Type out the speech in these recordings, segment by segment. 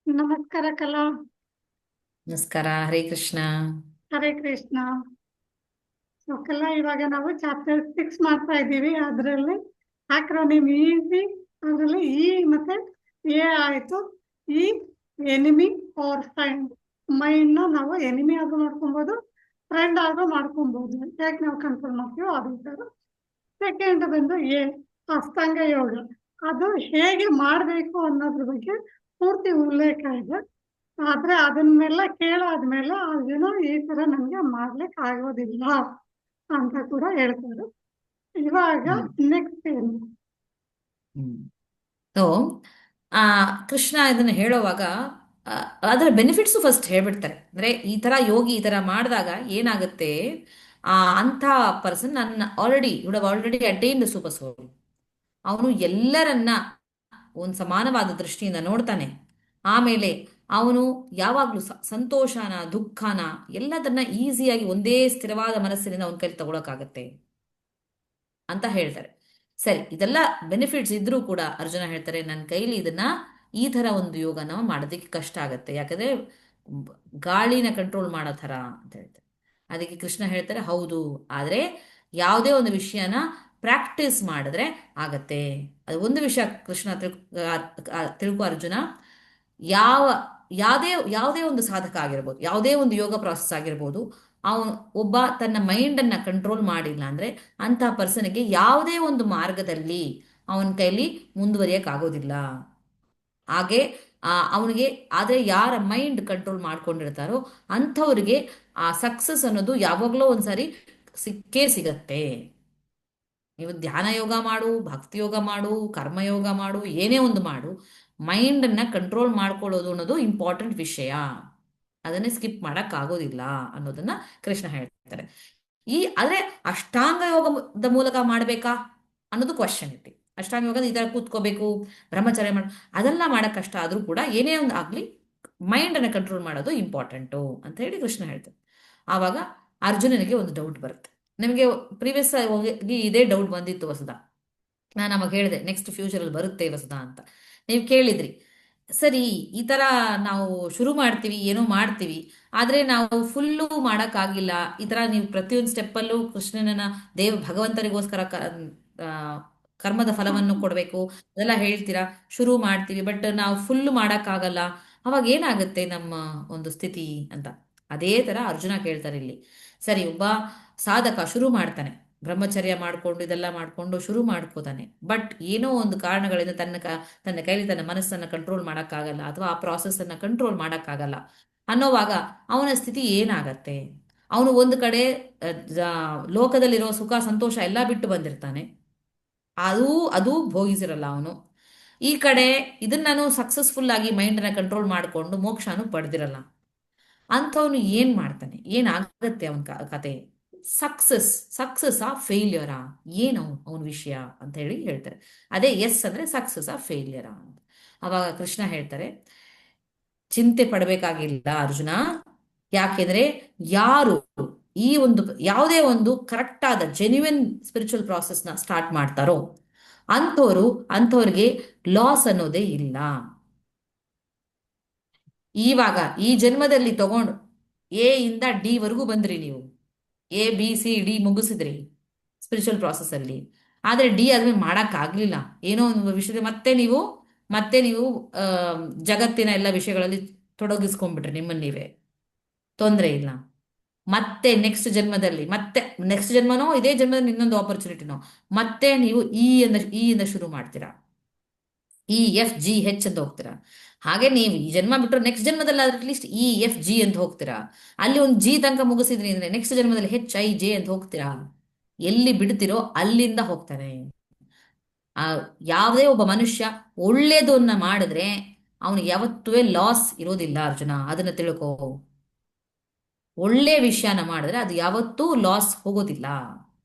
ನಮಸ್ಕಾರ ಕಲಾ. ನಮಸ್ಕಾರ. ಹರೇ ಕೃಷ್ಣ. ಹರೇ ಕೃಷ್ಣ. ಸೊ ಕಲಾ, ಇವಾಗ ನಾವು ಚಾಪ್ಟರ್ 6 ಮಾಡ್ತಾ ಇದ್ದೀವಿ. ಅದರಲ್ಲಿ ಆಕ್ರೋನಿಮ್ ಈಸಿ, ಅದರಲ್ಲಿ ಇ ಮತ್ತೆ ಎ ಆಯಿತು. ಈ ಎನಿಮಿ ಆರ್ ಫ್ರೆಂಡ್. ಮೈಂಡ್ನ ನಾವು ಎನಿಮಿ ಆದ್ರೂ ಮಾಡ್ಕೊಬೋದು, ಫ್ರೆಂಡ್ ಆದ್ರೂ ಮಾಡ್ಕೊಬೋದು. ಯಾಕೆ ನಾವು ಕಂಟ್ರೋಲ್ ಮಾಡ್ತೀವೋ ಅದು ಥರ. ಸೆಕೆಂಡ್ ಬಂದು ಎ, ಅಷ್ಟಾಂಗ ಯೋಗ. ಅದು ಹೇಗೆ ಮಾಡಬೇಕು ಅನ್ನೋದ್ರ ಬಗ್ಗೆ ಪೂರ್ತಿ ಉಲ್ಲೇಖ ಇದೆ. ಆದ್ರೆ ಅದನ್ನೆಲ್ಲ ಕೇಳಾದ್ಮೇಲೆ ಅರ್ಜುನ ಈ ತರ ನಮ್ಗೆ ಮಾಡ್ಲಿಕ್ಕೆ ಆಗೋದಿಲ್ಲ ಅಂತ ಕೂಡ ಹೇಳ್ತಾರೆ. ಇವಾಗ ಹ್ಮ್ ನೆಕ್ಸ್ಟ್ ಏನು? ಹ್ಮ್ ಸೊ ಆ ಕೃಷ್ಣ ಇದನ್ನ ಹೇಳುವಾಗ ಆ, ಅದರ ಬೆನಿಫಿಟ್ಸು ಫಸ್ಟ್ ಹೇಳ್ಬಿಡ್ತಾರೆ. ಅಂದ್ರೆ ಈ ತರ ಯೋಗಿ ಈ ತರ ಮಾಡಿದಾಗ ಏನಾಗುತ್ತೆ, ಅಂತ ಪರ್ಸನ್ ನನ್ನ ಆಲ್ರೆಡಿ ಅಟೈನ್ಡ್ ಸೂಪರ್ ಸೋಲ್. ಅವನು ಎಲ್ಲರನ್ನ ಒಂದು ಸಮಾನವಾದ ದೃಷ್ಟಿಯಿಂದ ನೋಡ್ತಾನೆ. ಆಮೇಲೆ ಅವನು ಯಾವಾಗ್ಲೂ ಸಂತೋಷನ ದುಃಖನ ಎಲ್ಲದನ್ನ ಈಸಿಯಾಗಿ ಒಂದೇ ಸ್ಥಿರವಾದ ಮನಸ್ಸಿನಿಂದ ಅವನ ಕೈಲಿ ತಗೊಳಕಾಗತ್ತೆ ಅಂತ ಹೇಳ್ತಾರೆ. ಸರಿ, ಇದೆಲ್ಲ ಬೆನಿಫಿಟ್ಸ್ ಇದ್ರೂ ಕೂಡ ಅರ್ಜುನ ಹೇಳ್ತಾರೆ, ನನ್ನ ಕೈಲಿ ಇದನ್ನ ಈ ತರ ಒಂದು ಯೋಗನ ಮಾಡೋದಕ್ಕೆ ಕಷ್ಟ ಆಗತ್ತೆ. ಯಾಕಂದ್ರೆ ಬ- ಗಾಳಿನ ಕಂಟ್ರೋಲ್ ಮಾಡೋ ಥರ ಅಂತ ಹೇಳ್ತಾರೆ. ಅದಕ್ಕೆ ಕೃಷ್ಣ ಹೇಳ್ತಾರೆ, ಹೌದು, ಆದ್ರೆ ಯಾವುದೇ ಒಂದು ವಿಷಯನ ಪ್ರಾಕ್ಟೀಸ್ ಮಾಡಿದ್ರೆ ಆಗತ್ತೆ. ಅದು ಒಂದು ವಿಷಯ ಕೃಷ್ಣ ತಿಳ್ಕೊ ಅರ್ಜುನ. ಯಾವ ಯಾವುದೇ ಒಂದು ಸಾಧಕ ಆಗಿರ್ಬೋದು, ಯಾವುದೇ ಒಂದು ಯೋಗ ಪ್ರಾಸೆಸ್ ಆಗಿರ್ಬೋದು, ಅವನು ಒಬ್ಬ ತನ್ನ ಮೈಂಡನ್ನು ಕಂಟ್ರೋಲ್ ಮಾಡಿಲ್ಲ ಅಂದ್ರೆ ಅಂತ ಪರ್ಸನ್ಗೆ ಯಾವುದೇ ಒಂದು ಮಾರ್ಗದಲ್ಲಿ ಅವನ ಕೈಲಿ ಮುಂದುವರಿಯಕ್ಕಾಗೋದಿಲ್ಲ. ಹಾಗೆ ಅವನಿಗೆ ಆದರೆ ಯಾರ ಮೈಂಡ್ ಕಂಟ್ರೋಲ್ ಮಾಡ್ಕೊಂಡಿರ್ತಾರೋ ಅಂಥವ್ರಿಗೆ ಆ ಸಕ್ಸಸ್ ಅನ್ನೋದು ಯಾವಾಗಲೂ ಒಂದ್ಸರಿ ಸಿಕ್ಕೇ ಸಿಗತ್ತೆ. ನೀವು ಧ್ಯಾನ ಯೋಗ ಮಾಡು, ಭಕ್ತಿ ಯೋಗ ಮಾಡು, ಕರ್ಮಯೋಗ ಮಾಡು, ಏನೇ ಒಂದು ಮಾಡು, ಮೈಂಡನ್ನ ಕಂಟ್ರೋಲ್ ಮಾಡ್ಕೊಳ್ಳೋದು ಅನ್ನೋದು ಇಂಪಾರ್ಟೆಂಟ್ ವಿಷಯ. ಅದನ್ನೇ ಸ್ಕಿಪ್ ಮಾಡಕ್ ಆಗೋದಿಲ್ಲ ಅನ್ನೋದನ್ನ ಕೃಷ್ಣ ಹೇಳ್ತಾರೆ. ಆದ್ರೆ ಅಷ್ಟಾಂಗ ಯೋಗದ ಮೂಲಕ ಮಾಡ್ಬೇಕಾ ಅನ್ನೋದು ಕ್ವಶನ್ ಐತಿ. ಅಷ್ಟಾಂಗ ಯೋಗದ ಈ ತರ ಕೂತ್ಕೋಬೇಕು, ಬ್ರಹ್ಮಚರ್ಯ ಮಾಡ, ಅದೆಲ್ಲ ಮಾಡಕ್ ಕಷ್ಟ ಆದ್ರೂ ಕೂಡ ಏನೇ ಒಂದು ಆಗ್ಲಿ ಮೈಂಡ್ ಅನ್ನ ಕಂಟ್ರೋಲ್ ಮಾಡೋದು ಇಂಪಾರ್ಟೆಂಟು ಅಂತ ಹೇಳಿ ಕೃಷ್ಣ ಹೇಳ್ತಾರೆ. ಆವಾಗ ಅರ್ಜುನನಿಗೆ ಒಂದು ಡೌಟ್ ಬರುತ್ತೆ. ನಿಮಗೆ ಪ್ರೀವಿಯಸ್ ಆಗಿ ಇದೇ ಡೌಟ್ ಬಂದಿತ್ತು ವಸುಧಾ. ನಾನು ನಮಗೆ ಹೇಳಿದೆ ನೆಕ್ಸ್ಟ್ ಫ್ಯೂಚರಲ್ಲಿ ಬರುತ್ತೆ ವಸುಧಾ ಅಂತ. ನೀವು ಕೇಳಿದ್ರಿ, ಸರಿ ಈ ತರ ನಾವು ಶುರು ಮಾಡ್ತೀವಿ, ಏನೋ ಮಾಡ್ತೀವಿ, ಆದ್ರೆ ನಾವು ಫುಲ್ಲು ಮಾಡಕ್ಕಾಗಿಲ್ಲ. ಈ ತರ ನೀವು ಪ್ರತಿಯೊಂದು ಸ್ಟೆಪ್ಪಲ್ಲೂ ಕೃಷ್ಣನ ಭಗವಂತನಿಗೋಸ್ಕರ ಆ, ಕರ್ಮದ ಫಲವನ್ನು ಕೊಡಬೇಕು ಅದೆಲ್ಲ ಹೇಳ್ತೀರಾ, ಶುರು ಮಾಡ್ತೀವಿ, ಬಟ್ ನಾವು ಫುಲ್ಲು ಮಾಡಕ್ಕಾಗಲ್ಲ. ಅವಾಗ ಏನಾಗುತ್ತೆ ನಮ್ಮ ಒಂದು ಸ್ಥಿತಿ ಅಂತ. ಅದೇ ತರ ಅರ್ಜುನ ಕೇಳ್ತಾರೆ ಇಲ್ಲಿ. ಸರಿ, ಒಬ್ಬ ಸಾಧಕ ಶುರು ಮಾಡ್ತಾನೆ, ಬ್ರಹ್ಮಚರ್ಯ ಮಾಡ್ಕೊಂಡು ಇದೆಲ್ಲ ಮಾಡ್ಕೊಂಡು ಶುರು ಮಾಡ್ಕೋತಾನೆ, ಬಟ್ ಏನೋ ಒಂದು ಕಾರಣಗಳಿಂದ ತನ್ನ ಕೈಲಿ ತನ್ನ ಮನಸ್ಸನ್ನ ಕಂಟ್ರೋಲ್ ಮಾಡಕ್ಕಾಗಲ್ಲ, ಅಥವಾ ಆ ಪ್ರಾಸೆಸ್ ಅನ್ನ ಕಂಟ್ರೋಲ್ ಮಾಡಕ್ಕಾಗಲ್ಲ ಅನ್ನೋವಾಗ ಅವನ ಸ್ಥಿತಿ ಏನಾಗತ್ತೆ? ಅವನು ಒಂದು ಕಡೆ ಲೋಕದಲ್ಲಿರೋ ಸುಖ ಸಂತೋಷ ಎಲ್ಲ ಬಿಟ್ಟು ಬಂದಿರ್ತಾನೆ, ಅದು ಅದು ಭೋಗಿಸಿರಲ್ಲ ಅವನು. ಈ ಕಡೆ ಇದನ್ನ ನಾನು ಸಕ್ಸಸ್ಫುಲ್ ಆಗಿ ಮೈಂಡನ್ನ ಕಂಟ್ರೋಲ್ ಮಾಡಿಕೊಂಡು ಮೋಕ್ಷನು ಪಡೆದಿರಲ್ಲ. ಅಂಥವನು ಏನ್ ಮಾಡ್ತಾನೆ, ಏನಾಗತ್ತೆ ಅವನ ಕತೆ? ಸಕ್ಸಸ್ ಆ ಫೇಲ್ಯೂರಾ, ಏನು ಅವನ ವಿಷಯ ಅಂತ ಹೇಳಿ ಹೇಳ್ತಾರೆ. ಅದೇ ಎಸ್ ಅಂದ್ರೆ ಸಕ್ಸಸ್ ಆ ಫೇಲ್ಯೂರಾ ಅಂತ. ಅವಾಗ ಕೃಷ್ಣ ಹೇಳ್ತಾರೆ, ಚಿಂತೆ ಪಡಬೇಕಾಗಿಲ್ಲ ಅರ್ಜುನ. ಯಾಕೆಂದ್ರೆ ಯಾರು ಈ ಒಂದು ಯಾವುದೇ ಒಂದು ಕರೆಕ್ಟ್ ಆದ ಜೆನ್ಯುನ್ ಸ್ಪಿರಿಚುವಲ್ ಪ್ರಾಸೆಸ್ನ ಸ್ಟಾರ್ಟ್ ಮಾಡ್ತಾರೋ ಅಂಥವ್ರಿಗೆ ಲಾಸ್ ಅನ್ನೋದೇ ಇಲ್ಲ. ಇವಾಗ ಈ ಜನ್ಮದಲ್ಲಿ ತಗೊಂಡು ಎ ಇಂದ ಡಿ ವರೆಗೂ ಬಂದ್ರಿ ನೀವು, ABCD ಮುಗಿಸಿದ್ರಿ ಸ್ಪಿರಿಚುವಲ್ ಪ್ರಾಸೆಸ್ ಅಲ್ಲಿ. ಆದ್ರೆ ಡಿ ಆದ್ಮೇಲೆ ಮಾಡಕ್ ಆಗ್ಲಿಲ್ಲ, ಏನೋ ಒಂದು ವಿಷಯದ ಮತ್ತೆ ನೀವು ಆ ಜಗತ್ತಿನ ಎಲ್ಲ ವಿಷಯಗಳಲ್ಲಿ ತೊಡಗಿಸ್ಕೊಂಡ್ಬಿಟ್ರಿ ನಿಮ್ಮನ್ನ ನೀವೇ. ತೊಂದರೆ ಇಲ್ಲ. ಮತ್ತೆ ನೆಕ್ಸ್ಟ್ ಜನ್ಮನೋ ಇದೇ ಜನ್ಮದಲ್ಲಿ ಇನ್ನೊಂದು ಆಪರ್ಚುನಿಟಿನೋ ಮತ್ತೆ ನೀವು ಇ ಇಂದ ಶುರು ಮಾಡ್ತೀರಾ. EFGH ಅಂತ ಹೋಗ್ತೀರಾ. ಹಾಗೆ ನೀವು ಈ ಜನ್ಮ ಬಿಟ್ಟರು ನೆಕ್ಸ್ಟ್ ಜನ್ಮದಲ್ಲಿ ಅಟ್ಲೀಸ್ಟ್ EFG ಅಂತ ಹೋಗ್ತೀರಾ. ಅಲ್ಲಿ ಒಂದು ಜಿ ತನಕ ಮುಗಿಸಿದ್ರಿ ಅಂದ್ರೆ ನೆಕ್ಸ್ಟ್ ಜನ್ಮದಲ್ಲಿ HIJ ಅಂತ ಹೋಗ್ತೀರಾ. ಎಲ್ಲಿ ಬಿಡ್ತಿರೋ ಅಲ್ಲಿಂದ ಹೋಗ್ತಾನೆ. ಆ ಯಾವುದೇ ಒಬ್ಬ ಮನುಷ್ಯ ಒಳ್ಳೇದನ್ನ ಮಾಡಿದ್ರೆ ಅವನಿಗೆ ಯಾವತ್ತೂ ಲಾಸ್ ಇರೋದಿಲ್ಲ ಅರ್ಜುನ, ಅದನ್ನ ತಿಳ್ಕೋ. ಒಳ್ಳೆ ವಿಷಯನ ಮಾಡಿದ್ರೆ ಅದು ಯಾವತ್ತೂ ಲಾಸ್ ಹೋಗೋದಿಲ್ಲ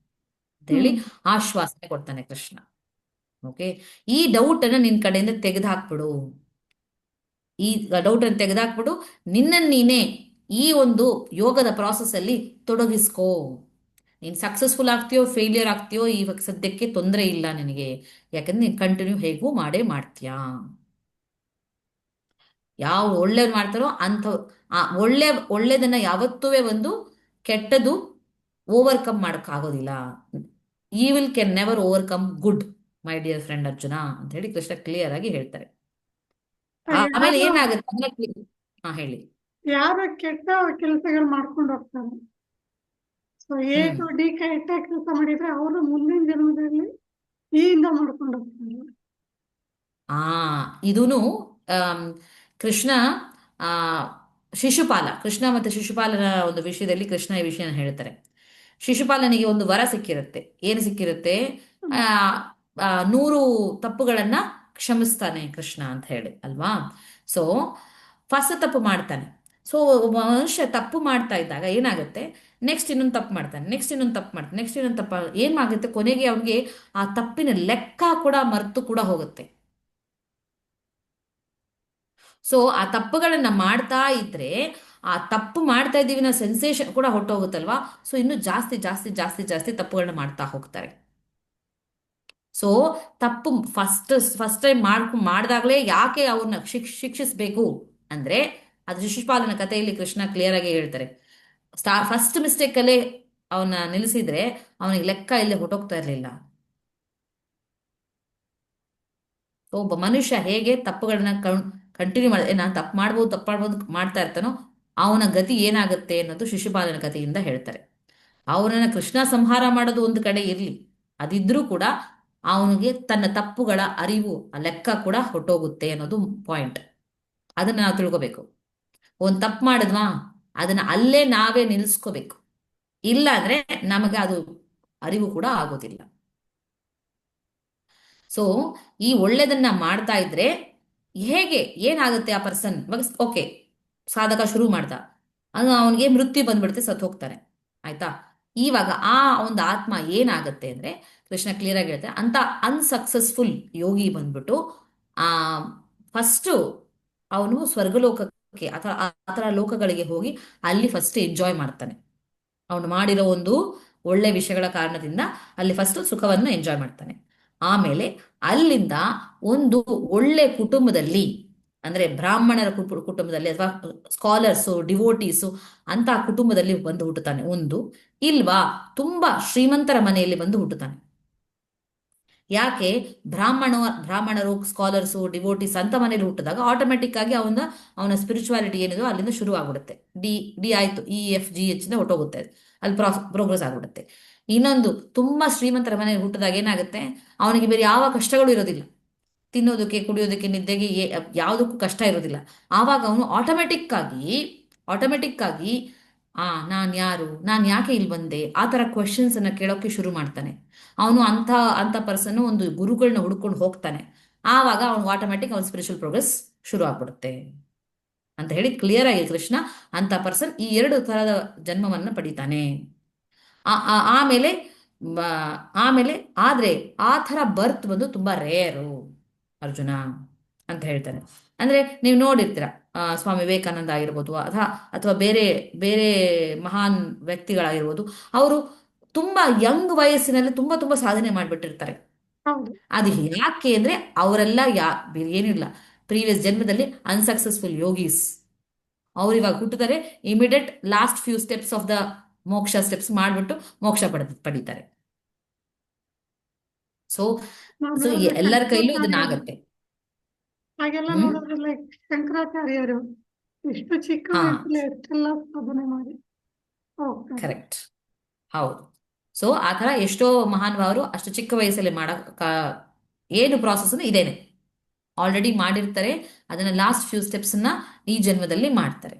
ಅಂತ ಹೇಳಿ ಹ್ಮ್ ಆಶ್ವಾಸನೆ ಕೊಡ್ತಾನೆ ಕೃಷ್ಣ. ಓಕೆ, ಈ ಡೌಟ್ ಅನ್ನ ನಿನ್ ಕಡೆಯಿಂದ ತೆಗೆದುಹಾಕ್ಬಿಡು. ಈ ಡೌಟ್ ಅನ್ನು ತೆಗೆದಾಕ್ಬಿಟ್ಟು ನೀನೇ ಈ ಒಂದು ಯೋಗದ ಪ್ರಾಸೆಸ್ ಅಲ್ಲಿ ತೊಡಗಿಸ್ಕೋ. ನೀನ್ ಸಕ್ಸಸ್ಫುಲ್ ಆಗ್ತೀಯೋ ಫೇಲ್ಯೂರ್ ಆಗ್ತೀಯೋ ಇವಾಗ ಸದ್ಯಕ್ಕೆ ತೊಂದರೆ ಇಲ್ಲ ನಿನಗೆ, ಯಾಕಂದ್ರೆ ನೀನ್ ಕಂಟಿನ್ಯೂ ಹೇಗೂ ಮಾಡೇ ಮಾಡ್ತೀಯಾ. ಯಾವ ಒಳ್ಳೇದು ಮಾಡ್ತಾರೋ ಅಂಥ ಆ ಒಳ್ಳೇದನ್ನ ಯಾವತ್ತೂ ಒಂದು ಕೆಟ್ಟದು ಓವರ್ಕಮ್ ಮಾಡೋಕ್ಕಾಗೋದಿಲ್ಲ. Evil can never overcome good, my dear friend Arjuna ಅಂತ ಹೇಳಿ ಕೃಷ್ಣ ಕ್ಲಿಯರ್ ಆಗಿ ಹೇಳ್ತಾರೆ. ಆಮೇಲೆ ಯಾರು ಏನಾಗುತ್ತೆ ಹಾ ಹೇಳಿ. ಯಾರು ಕೆಟ್ಟ ಕೆಲಸಗಳು ಮಾಡ್ಕೊಂಡು ಹೋಗ್ತಾರೆ, ಸೊ ಎ ಹ್ಮ್ ಟು ಡಿ ಕೆಟ್ಟ ಕೆಲಸ ಮಾಡಿದ್ರೆ ಅವರು ಮುಂದಿನ ಜನ್ಮದಲ್ಲಿ ಇಯಿಂದ ಮಾಡ್ಕೊಂಡು ಹೋಗ್ತಾರೆ. ಆ ಇದೂನು ಕೃಷ್ಣ ಆ ಕೃಷ್ಣ ಮತ್ತೆ ಶಿಶುಪಾಲನ ಒಂದು ವಿಷಯದಲ್ಲಿ ಕೃಷ್ಣ ಈ ವಿಷಯನ ಹೇಳ್ತಾರೆ. ಶಿಶುಪಾಲನಿಗೆ ಒಂದು ವರ ಸಿಕ್ಕಿರುತ್ತೆ. ಏನು ಸಿಕ್ಕಿರುತ್ತೆ? ಆ 100 ತಪ್ಪುಗಳನ್ನ ಕ್ಷಮಿಸ್ತಾನೆ ಕೃಷ್ಣ ಅಂತ ಹೇಳಿ ಅಲ್ವಾ. ಸೊ ಫಸ್ಟ್ ತಪ್ಪು ಮಾಡ್ತಾನೆ. ಸೊ ಒಬ್ಬ ಮನುಷ್ಯ ತಪ್ಪು ಮಾಡ್ತಾ ಇದ್ದಾಗ ಏನಾಗುತ್ತೆ, ನೆಕ್ಸ್ಟ್ ಇನ್ನೊಂದು ತಪ್ಪು ಮಾಡ್ತಾನೆ, ನೆಕ್ಸ್ಟ್ ಇನ್ನೊಂದು ತಪ್ಪು ಮಾಡ್ತಾನೆ, ನೆಕ್ಸ್ಟ್ ಇನ್ನೊಂದು ತಪ್ಪು ಏನಾಗುತ್ತೆ, ಕೊನೆಗೆ ಅವನಿಗೆ ಆ ತಪ್ಪಿನ ಲೆಕ್ಕ ಕೂಡ ಮರೆತು ಕೂಡ ಹೋಗುತ್ತೆ. ಸೊ ಆ ತಪ್ಪುಗಳನ್ನ ಮಾಡ್ತಾ ಇದ್ರೆ ಆ ತಪ್ಪು ಮಾಡ್ತಾ ಇದ್ದೀವಿ ಅನ್ನೋ ಸೆನ್ಸೇಷನ್ ಕೂಡ ಹೊಟ್ಟೋಗುತ್ತಲ್ವಾ. ಸೊ ಇನ್ನು ಜಾಸ್ತಿ ಜಾಸ್ತಿ ಜಾಸ್ತಿ ಜಾಸ್ತಿ ತಪ್ಪುಗಳನ್ನ ಮಾಡ್ತಾ ಹೋಗ್ತಾರೆ. ಸೊ ತಪ್ಪು ಫಸ್ಟ್ ಟೈಮ್ ಮಾಡಿದಾಗಲೇ ಯಾಕೆ ಅವ್ರನ್ನ ಶಿಕ್ಷಿಸಬೇಕು ಅಂದ್ರೆ, ಅದು ಶಿಶುಪಾಲನ ಕಥೆಯಲ್ಲಿ ಕೃಷ್ಣ ಕ್ಲಿಯರ್ ಆಗಿ ಹೇಳ್ತಾರೆ. ಫಸ್ಟ್ ಮಿಸ್ಟೇಕ್ ಅಲ್ಲೇ ಅವನ್ನ ನಿಲ್ಲಿಸಿದ್ರೆ ಅವನಿಗೆ ಲೆಕ್ಕ ಇಲ್ಲೇ ಹೊಟ್ಟೋಗ್ತಾ ಇರಲಿಲ್ಲ. ಒಬ್ಬ ಮನುಷ್ಯ ಹೇಗೆ ತಪ್ಪುಗಳನ್ನ ಕಂಟಿನ್ಯೂ ಮಾಡಿದೆ, ನಾನು ತಪ್ಪು ಮಾಡ್ಬೋದು ಮಾಡ್ತಾ ಇರ್ತಾನೋ ಅವನ ಗತಿ ಏನಾಗುತ್ತೆ ಅನ್ನೋದು ಶಿಶುಪಾಲನ ಕಥೆಯಿಂದ ಹೇಳ್ತಾರೆ. ಅವನನ್ನ ಕೃಷ್ಣ ಸಂಹಾರ ಮಾಡೋದು ಒಂದು ಕಡೆ ಇರಲಿ, ಅದಿದ್ರೂ ಕೂಡ ಅವನಿಗೆ ತನ್ನ ತಪ್ಪುಗಳ ಅರಿವು ಆ ಲೆಕ್ಕ ಕೂಡ ಹೊಟ್ಟೋಗುತ್ತೆ ಅನ್ನೋದು ಪಾಯಿಂಟ್. ಅದನ್ನ ನಾವು ತಿಳ್ಕೋಬೇಕು. ಒಂದು ತಪ್ಪು ಮಾಡಿದ್ವಾ ಅದನ್ನ ಅಲ್ಲೇ ನಾವೇ ನಿಲ್ಲಿಸ್ಕೋಬೇಕು, ಇಲ್ಲ ಅಂದ್ರೆ ನಮಗೆ ಅದು ಅರಿವು ಕೂಡ ಆಗೋದಿಲ್ಲ. ಸೊ ಈ ಒಳ್ಳೇದನ್ನ ಮಾಡ್ತಾ ಇದ್ರೆ ಹೇಗೆ ಏನಾಗುತ್ತೆ, ಆ ಪರ್ಸನ್ ಓಕೆ ಸಾಧಕ ಶುರು ಮಾಡ್ದ, ಅದು ಅವನಿಗೆ ಮೃತ್ಯು ಬಂದ್ಬಿಡುತ್ತೆ, ಸತ್ತು ಹೋಗ್ತಾನೆ ಆಯ್ತಾ. ಇವಾಗ ಆ ಒಂದು ಆತ್ಮ ಏನಾಗುತ್ತೆ ಅಂದ್ರೆ ಕೃಷ್ಣ ಕ್ಲಿಯರ್ ಆಗಿ ಹೇಳ್ತಾರೆ, ಅಂತ ಅನ್ಸಕ್ಸಸ್ಫುಲ್ ಯೋಗಿ ಬಂದ್ಬಿಟ್ಟು ಆ ಫಸ್ಟ್ ಅವನು ಸ್ವರ್ಗಲೋಕಕ್ಕೆ ಅಥವಾ ಆ ಥರ ಲೋಕಗಳಿಗೆ ಹೋಗಿ ಅಲ್ಲಿ ಫಸ್ಟ್ ಎಂಜಾಯ್ ಮಾಡ್ತಾನೆ. ಅವನು ಮಾಡಿರೋ ಒಂದು ಒಳ್ಳೆ ವಿಷಯಗಳ ಕಾರಣದಿಂದ ಅಲ್ಲಿ ಫಸ್ಟ್ ಸುಖವನ್ನು ಎಂಜಾಯ್ ಮಾಡ್ತಾನೆ. ಆಮೇಲೆ ಅಲ್ಲಿಂದ ಒಂದು ಒಳ್ಳೆ ಕುಟುಂಬದಲ್ಲಿ, ಅಂದ್ರೆ ಬ್ರಾಹ್ಮಣರ ಕುಟುಂಬದಲ್ಲಿ ಅಥವಾ ಸ್ಕಾಲರ್ಸು ಡಿವೋಟೀಸು ಅಂತ ಕುಟುಂಬದಲ್ಲಿ ಬಂದು ಹುಟ್ಟುತ್ತಾನೆ. ಒಂದು ಇಲ್ವಾ ತುಂಬಾ ಶ್ರೀಮಂತರ ಮನೆಯಲ್ಲಿ ಬಂದು ಹುಟ್ಟುತ್ತಾನೆ. ಯಾಕೆ? ಬ್ರಾಹ್ಮಣರು ಸ್ಕಾಲರ್ಸು ಡಿವೋಟೀಸ್ ಅಂತ ಮನೇಲಿ ಹುಟ್ಟಿದಾಗ ಆಟೋಮೆಟಿಕ್ ಆಗಿ ಅವನ ಸ್ಪಿರಿಚುವಾಲಿಟಿ ಏನಿದೋ ಅಲ್ಲಿಂದ ಶುರು ಆಗ್ಬಿಡುತ್ತೆ. ಡಿ ಡಿ ಆಯ್ತು, EFGH ಹೊಟ್ಟೋಗುತ್ತೆ, ಅಲ್ಲಿ ಪ್ರೋಗ್ರೆಸ್ ಆಗ್ಬಿಡುತ್ತೆ. ಇನ್ನೊಂದು ತುಂಬಾ ಶ್ರೀಮಂತರ ಮನೆಯಲ್ಲಿ ಹುಟ್ಟಿದಾಗ ಏನಾಗುತ್ತೆ, ಅವನಿಗೆ ಬೇರೆ ಯಾವ ಕಷ್ಟಗಳು ಇರೋದಿಲ್ಲ, ತಿನ್ನೋದಕ್ಕೆ ಕುಡಿಯೋದಕ್ಕೆ ನಿದ್ದೆಗೆ ಯಾವುದಕ್ಕೂ ಕಷ್ಟ ಇರೋದಿಲ್ಲ. ಆವಾಗ ಅವನು ಆಟೋಮೆಟಿಕ್ ಆಗಿ ನಾನು ಯಾರು, ನಾನು ಯಾಕೆ ಇಲ್ಲಿ ಬಂದೆ, ಆ ಥರ ಕ್ವೆಶನ್ಸ್ ಅನ್ನ ಕೇಳೋಕೆ ಶುರು ಮಾಡ್ತಾನೆ. ಅವನು ಅಂತ ಪರ್ಸನ್ ಒಂದು ಗುರುಗಳನ್ನ ಹುಡ್ಕೊಂಡು ಹೋಗ್ತಾನೆ. ಆವಾಗ ಅವನು ಆಟೋಮೆಟಿಕ್ ಅವನ ಸ್ಪಿರಿಚುವಲ್ ಪ್ರೋಗ್ರೆಸ್ ಶುರು ಆಗ್ಬಿಡುತ್ತೆ ಅಂತ ಹೇಳಿ ಕ್ಲಿಯರ್ ಆಗಿ ಕೃಷ್ಣ ಅಂತ ಪರ್ಸನ್ ಈ 2 ತರದ ಜನ್ಮವನ್ನ ಪಡಿತಾನೆ. ಆಮೇಲೆ ಆಮೇಲೆ ಆದ್ರೆ ಆ ಥರ ಬರ್ತ್ ಬಂದು ತುಂಬಾ ರೇರು ಅರ್ಜುನ ಅಂತ ಹೇಳ್ತಾನೆ. ಅಂದ್ರೆ ನೀವು ನೋಡಿರ್ತೀರ, ಸ್ವಾಮಿ ವಿವೇಕಾನಂದ ಆಗಿರ್ಬೋದು ಅಥವಾ ಬೇರೆ ಬೇರೆ ಮಹಾನ್ ವ್ಯಕ್ತಿಗಳಾಗಿರ್ಬೋದು, ಅವರು ತುಂಬಾ ಯಂಗ್ ವಯಸ್ಸಿನಲ್ಲಿ ತುಂಬಾ ತುಂಬಾ ಸಾಧನೆ ಮಾಡ್ಬಿಟ್ಟಿರ್ತಾರೆ. ಹೌದು. ಅದು ಯಾಕೆ ಅಂದ್ರೆ ಅವರೆಲ್ಲ ಏನಿಲ್ಲ, ಪ್ರೀವಿಯಸ್ ಜನ್ಮದಲ್ಲಿ ಅನ್ಸಕ್ಸಸ್ಫುಲ್ ಯೋಗೀಸ್. ಅವ್ರು ಇವಾಗ ಹುಟ್ಟಿದರೆ immediate last few steps of the ಮೋಕ್ಷ ಸ್ಟೆಪ್ಸ್ ಮಾಡ್ಬಿಟ್ಟು ಮೋಕ್ಷ ಪಡಿತಾರೆ. ಸೊ ನಾವು ಸೊ ನೋಡಿದ್ರೆ ಎಲ್ಲರ ಕೈಲೂ ಇದನ್ನ ಶಂಕರಾಚಾರ್ಯರು ಆಗತ್ತೆ. ಹಾಗೆಲ್ಲ ಹ್ಮ್ ನೋಡಿದ್ರೆ ಲೈಕ್ ಶಂಕರಾಚಾರ್ಯರು ಎಷ್ಟು ಚಿಕ್ಕ ಹಾ ವಯಸ್ಸಲ್ಲಿ ಎಷ್ಟೆಲ್ಲ ಸಾಧನೆ ಮಾಡಿ ಹೋಗ್ತಾರೆ. ಕರೆಕ್ಟ್, ಹೌದು. ಸೊ ಆ ಥರ ಎಷ್ಟೋ ಮಹಾನುಭಾವರು ಅಷ್ಟು ಚಿಕ್ಕ ವಯಸ್ಸಲ್ಲಿ ಏನು ಪ್ರಾಸೆಸ್ ಇದೇನೆ ಆಲ್ರೆಡಿ ಮಾಡಿರ್ತಾರೆ. ಅದನ್ನ ಲಾಸ್ಟ್ ಫ್ಯೂ ಸ್ಟೆಪ್ಸ್ ಈ ಜನ್ಮದಲ್ಲಿ ಮಾಡ್ತಾರೆ.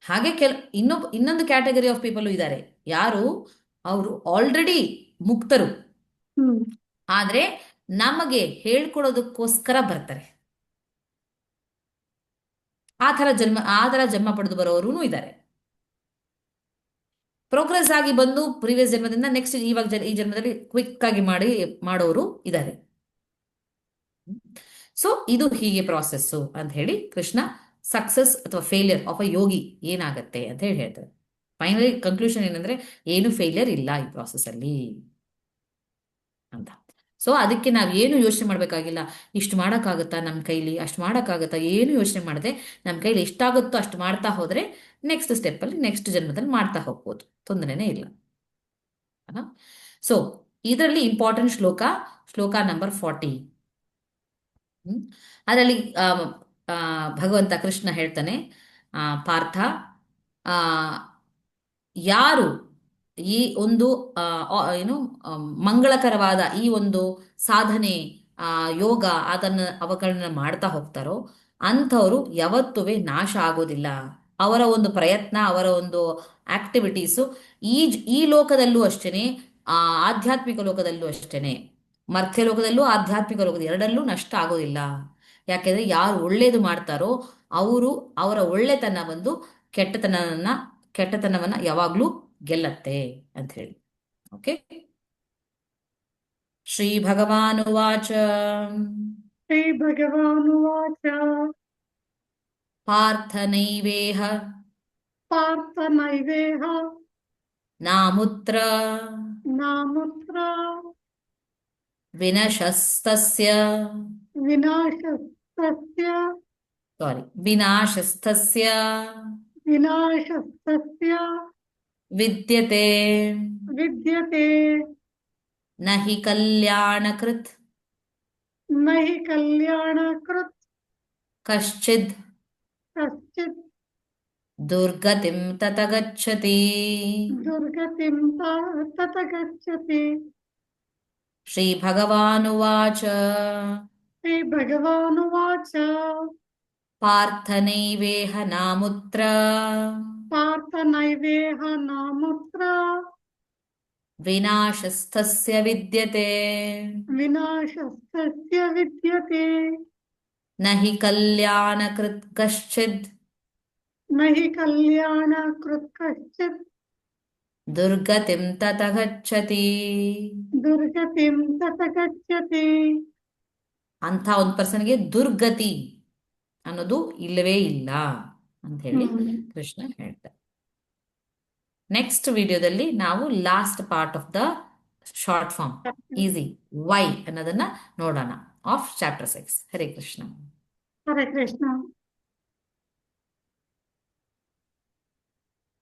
ಹಾಗೆ ಇನ್ನೊಂದು ಕ್ಯಾಟಗರಿ ಆಫ್ ಪೀಪಲ್ ಇದ್ದಾರೆ, ಯಾರು ಅವರು ಆಲ್ರೆಡಿ ಮುಕ್ತರು, ಹ್ಮ್ ಆದ್ರೆ ನಮಗೆ ಹೇಳ್ಕೊಡೋದಕ್ಕೋಸ್ಕರ ಬರ್ತಾರೆ. ಆ ಥರ ಜನ್ಮ ಪಡೆದು ಬರೋರು ಇದ್ದಾರೆ. ಪ್ರೋಗ್ರೆಸ್ ಆಗಿ ಬಂದು ಪ್ರೀವಿಯಸ್ ಜನ್ಮದಿಂದ ನೆಕ್ಸ್ಟ್ ಈ ಜನ್ಮದಲ್ಲಿ ಕ್ವಿಕ್ ಆಗಿ ಮಾಡೋರು ಇದ್ದಾರೆ. ಸೊ ಇದು ಹೀಗೆ ಪ್ರಾಸೆಸ್ಸು ಅಂತ ಹೇಳಿ ಕೃಷ್ಣ ಸಕ್ಸಸ್ ಅಥವಾ ಫೇಲಿಯರ್ ಆಫ್ ಅ ಯೋಗಿ ಏನಾಗತ್ತೆ ಅಂತ ಹೇಳಿ ಹೇಳ್ತಾರೆ. ಫೈನಲಿ ಕನ್ಕ್ಲೂಷನ್ ಏನಂದ್ರೆ ಏನು ಫೇಲಿಯರ್ ಇಲ್ಲ ಈ ಪ್ರಾಸೆಸ್ ಅಲ್ಲಿ ಅಂತ. ಸೊ ಅದಕ್ಕೆ ನಾವು ಏನು ಯೋಚನೆ ಮಾಡಬೇಕಾಗಿಲ್ಲ. ಇಷ್ಟು ಮಾಡೋಕ್ಕಾಗುತ್ತಾ ನಮ್ಮ ಕೈಲಿ, ಅಷ್ಟು ಮಾಡೋಕ್ಕಾಗುತ್ತಾ, ಏನು ಯೋಚನೆ ಮಾಡದೆ ನಮ್ಮ ಕೈಲಿ ಎಷ್ಟಾಗುತ್ತೋ ಅಷ್ಟು ಮಾಡ್ತಾ ಹೋದರೆ ನೆಕ್ಸ್ಟ್ ಸ್ಟೆಪ್ಪಲ್ಲಿ ನೆಕ್ಸ್ಟ್ ಜನ್ಮದಲ್ಲಿ ಮಾಡ್ತಾ ಹೋಗ್ಬೋದು, ತೊಂದರೆನೇ ಇಲ್ಲ. ಸೊ ಇದರಲ್ಲಿ ಇಂಪಾರ್ಟೆಂಟ್ ಶ್ಲೋಕ ನಂಬರ್ 40. ಅದರಲ್ಲಿ ಭಗವಂತ ಕೃಷ್ಣ ಹೇಳ್ತಾನೆ, ಪಾರ್ಥ, ಆ, ಯಾರು ಈ ಒಂದು ಏನು ಮಂಗಳಕರವಾದ ಈ ಒಂದು ಸಾಧನೆ, ಯೋಗ ಅವಗಳನ್ನ ಮಾಡ್ತಾ ಹೋಗ್ತಾರೋ ಅಂಥವ್ರು ಯಾವತ್ತೂ ನಾಶ ಆಗೋದಿಲ್ಲ. ಅವರ ಒಂದು ಪ್ರಯತ್ನ, ಅವರ ಒಂದು ಆಕ್ಟಿವಿಟೀಸು ಈ ಲೋಕದಲ್ಲೂ ಅಷ್ಟೇನೆ, ಆಧ್ಯಾತ್ಮಿಕ ಲೋಕದಲ್ಲೂ ಅಷ್ಟೇನೆ, ಮರ್ತ್ಯ ಲೋಕದಲ್ಲೂ ಆಧ್ಯಾತ್ಮಿಕ ಲೋಕದ ಎರಡಲ್ಲೂ ನಷ್ಟ ಆಗೋದಿಲ್ಲ. ಯಾಕೆಂದ್ರೆ ಯಾರು ಒಳ್ಳೇದು ಮಾಡ್ತಾರೋ ಅವರ ಒಳ್ಳೆತನ ಬಂದು ಕೆಟ್ಟತನವನ್ನ ಯಾವಾಗ್ಲೂ ಗೆಲ್ಲತ್ತೆ ಅಂತ ಹೇಳಿ. ಓಕೆ. ಶ್ರೀ ಭಗವಾನುವಾಚ ಶ್ರೀ ಭಗವಾನುವಾಚ ಪಾರ್ಥನೈವೇಹ ಪಾರ್ಥನೈವೇಹ ನಾಮುತ್ರ ನಾಮುತ್ರ ವಿನಶಸ್ತಸ್ಯ ವಿನಾಶಸ್ತಸ್ಯ ವಿನಾಶಸ್ತಸ್ಯ ವಿನಾಶಸ್ತಸ್ಯ ವಿದ್ಯತೆ ವಿದ್ಯತೆ ನ ಹಿ ಕಲ್ಯಾಣಕೃತ್ ನ ಹಿ ಕಲ್ಯಾಣಕೃತ್ ಕಶ್ಚಿದ್ ಕಶ್ಚಿತ್ ದುರ್ಗತಿಂ ತತ ಗಚ್ಚತಿ. ದುರ್ಗತಿಂ ತತ ಗಚ್ಚತಿ. ಶ್ರೀ ಭಗವಾನುವಾಚ ಶ್ರೀ ಭಗವಾನುವಾಚ ಪಾರ್ಥನೈವೇಹ ನಾಮುತ್ರ ಪಾರ್ಥನೈವೇಹ ನಾಮುತ್ರ ವಿನಾಶಸ್ಥಸ್ಯ ವಿದ್ಯತೆ ವಿನಾಶಸ್ತಸ್ಯ ವಿದ್ಯತೆ ನ ಹಿ ಕಲ್ಯಾಣಕೃತ್ ಕಶ್ಚಿದ್ ನ ಹಿ ಕಲ್ಯಾಣಕೃತ್ ಕಶ್ಚಿತ್ ದುರ್ಗತಿಂ ತತ ಗಚ್ಚತಿ. ದುರ್ಗತಿಂ ತತ ಗಚ್ಚತಿ. ಅಂಥ ಒಂದು ಪರ್ಸನ್ಗೆ ದುರ್ಗತಿ ಅನ್ನೋದು ಇಲ್ಲವೇ ಇಲ್ಲ ಅಂತ ಹೇಳಿ ಕೃಷ್ಣ ಹೇಳ್ತಾರೆ. ನೆಕ್ಸ್ಟ್ ವಿಡಿಯೋದಲ್ಲಿ ನಾವು last part of the short form easy why ಅನ್ನೋದನ್ನ ನೋಡೋಣ ಆಫ್ ಚಾಪ್ಟರ್ 6. ಹರೇ ಕೃಷ್ಣ. ಹರೇ ಕೃಷ್ಣ.